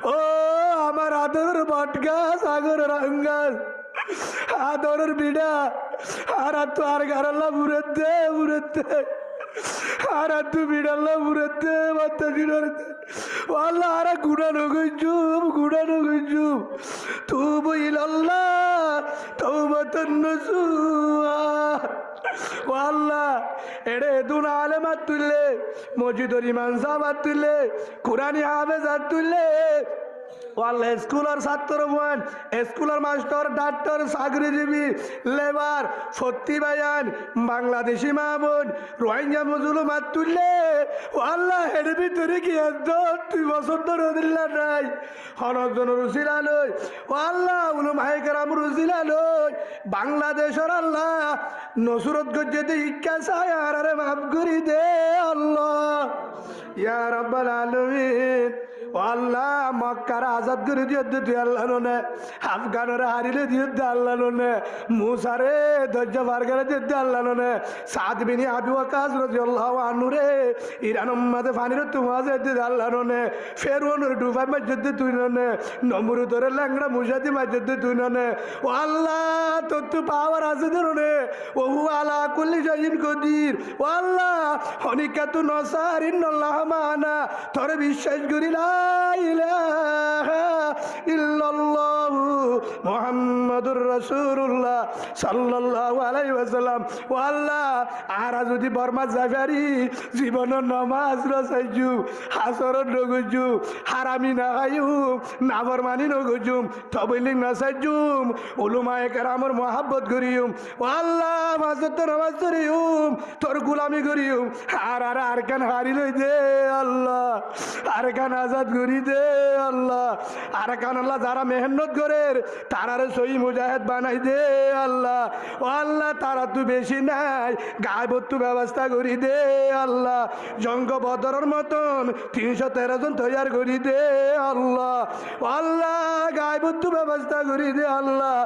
ও আমার আদরের বটগাছ আগরের আঙ্গাল আদরের বিড়া আর তো আর গারাল্লা বুড়েতে আর তু বিড়াল্লা বুড়েতে বাচ্চা দিনতে আল্লাহ আর গুড়ানো গইজুম তুবু ইলাল্লাহ তাওবাতান নসুহা আল্লাহ এড়ে দুন আলেমাত তুললে মসজিদর ইমাম সাহাবাত তুললে কুরআনি হাফেজাত তুললে আল্লাহ স্কুলের ছাত্র বোন স্কুলের মাস্টার ডাক্তার চাকরিজীবী লেবার সত্যি বায়ান বাংলাদেশি মা বোন রোহিঙ্গা মুসলমান তুললে আল্লাহ এর ভিতরে কি তুই বছর ধরে দিল্লা নাই হনজন রুসিলা লই আল্লাহ উলুম হাইকারাম রুসিলা লই বাংলাদেশের আল্লাহ নসরত গজ্জেতে ইচ্ছা চায় আর আরে মাফ করি দে আল্লাহ ইয়া রাব্বাল আলামিন আল্লাহ মক্কার আজাদ করে দিয়ে তুই আল্লাহ নে আফগানের হারিলে দিয়ে আল্লাহ নে মুসারে ধৈর্য বার করে দিয়ে আল্লাহ নে সাদ বিনি আবি ওয়াকাস রাদিয়াল্লাহু আনহু রে ইরান উম্মাতে ফানির তুমাজে দিয়ে আল্লাহ নে ফেরউনের ডুবাই মসজিদ তুই নে নমরুদের ল্যাংড়া মুজাদি মসজিদ তুই নে ও আল্লাহ তো পাওয়ার আছে ধরনে ও আলা কুল্লি শাইইন কদির ও আল্লাহ হনিকাতু নসারিন্নাল্লাহ মানা তোরে বিশ্বাস করি লা ইলাহা ইল্লাল্লাহ মুহাম্মাদুর রাসূলুল্লাহ সাল্লাল্লাহু আলাইহি ওয়াসাল্লাম ও আল্লাহ আর যদি বর্মা জাফারি জীবনের নামাজ রসাইজু হাসরত নগজু হারামি না খাইউ নাফরমানি নগজুম তবলিগ না সাইজুম উলামায়ে কেরামের মহব্বত করিউম ও আল্লাহ মাসত নামাজ করিউম তোর গোলামি করিউম আর কান হারি লই দে আল্লাহ আর কান আজাদ করি দে আল্লাহ আর কান আল্লাহ যারা মেহনত করে তারারে সহি মুজাহিদ বানাই দে আল্লাহ ও আল্লাহ তারা তো বেশি নাই গায়বত্তু ব্যবস্থা করি দে আল্লাহ জঙ্গ বদরের মতন 313 জন তৈয়ার করি দে আল্লাহ ও আল্লাহ গায়বত্তু ব্যবস্থা করি দে আল্লাহ